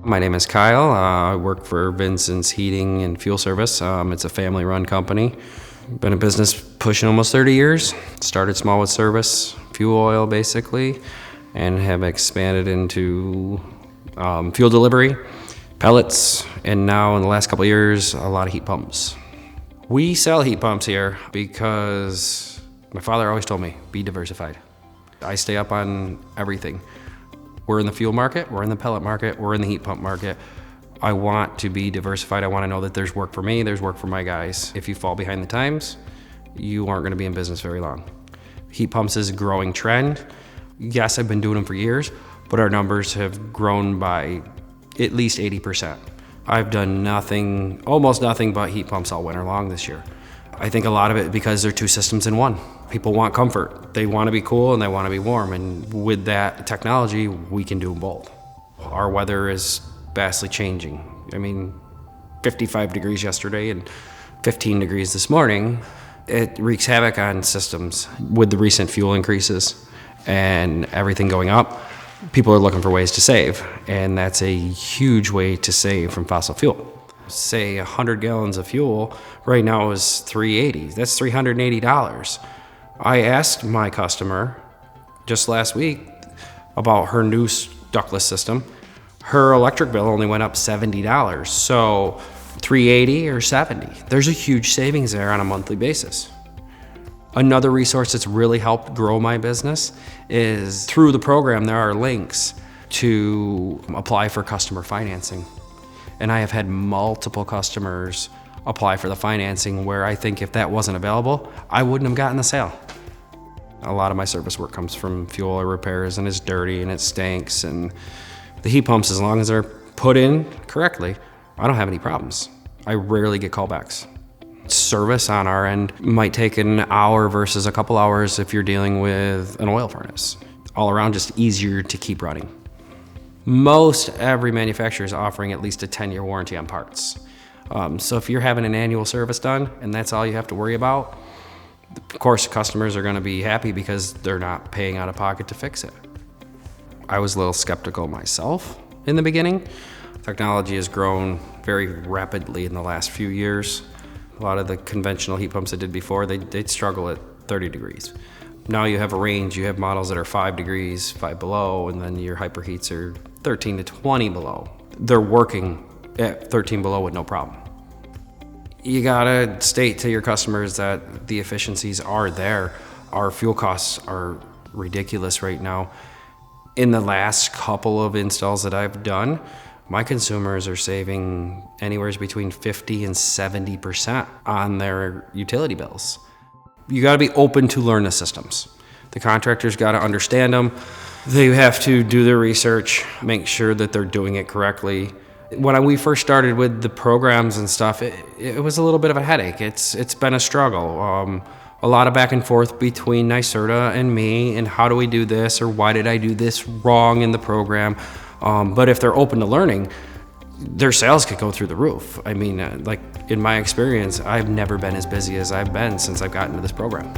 My name is Kyle. I work for Vincent's Heating and Fuel Service. It's a family-run company. Been in business pushing almost 30 years. Started small with service, fuel oil basically, and have expanded into fuel delivery, pellets, and now in the last couple of years, a lot of heat pumps. We sell heat pumps here because my father always told me, be diversified. I stay up on everything. We're in the fuel market, we're in the pellet market, we're in the heat pump market. I want to be diversified. I want to know that there's work for me, there's work for my guys. If you fall behind the times, you aren't going to be in business very long. Heat pumps is a growing trend. Yes, I've been doing them for years, but our numbers have grown by at least 80%. I've done almost nothing but heat pumps all winter long this year. I think a lot of it because they're two systems in one. People want comfort. They want to be cool and they want to be warm. And with that technology, we can do both. Our weather is vastly changing. 55 degrees yesterday and 15 degrees this morning. It wreaks havoc on systems with the recent fuel increases and everything going up. People are looking for ways to save, and that's a huge way to save from fossil fuel. Say 100 gallons of fuel right now is $3.80. That's $380. I asked my customer just last week about her new ductless system. Her electric bill only went up $70. So $380 or $70. There's a huge savings there on a monthly basis. Another resource that's really helped grow my business is through the program, there are links to apply for customer financing. And I have had multiple customers apply for the financing where I think if that wasn't available, I wouldn't have gotten the sale. A lot of my service work comes from fuel oil repairs, and it's dirty and it stinks. And the heat pumps, as long as they're put in correctly, I don't have any problems. I rarely get callbacks. Service on our end might take an hour versus a couple hours if you're dealing with an oil furnace. All around, just easier to keep running. Most every manufacturer is offering at least a 10-year warranty on parts. So if you're having an annual service done and that's all you have to worry about, of course customers are going to be happy because they're not paying out of pocket to fix it. I was a little skeptical myself in the beginning. Technology has grown very rapidly in the last few years. A lot of the conventional heat pumps I did before, they'd struggle at 30 degrees. Now you have a range, you have models that are 5 degrees, 5 below, and then your hyperheats are 13 to 20 below. They're working at 13 below with no problem. You gotta state to your customers that the efficiencies are there. Our fuel costs are ridiculous right now. In the last couple of installs that I've done, my consumers are saving anywhere between 50 and 70% on their utility bills. You gotta be open to learn the systems. The contractors gotta understand them. They have to do their research, make sure that they're doing it correctly. When we first started with the programs and stuff, it was a little bit of a headache. It's been a struggle. A lot of back and forth between NYSERDA and me, and how do we do this, or why did I do this wrong in the program? But if they're open to learning, their sales could go through the roof. Like in my experience, I've never been as busy as I've been since I've gotten into this program.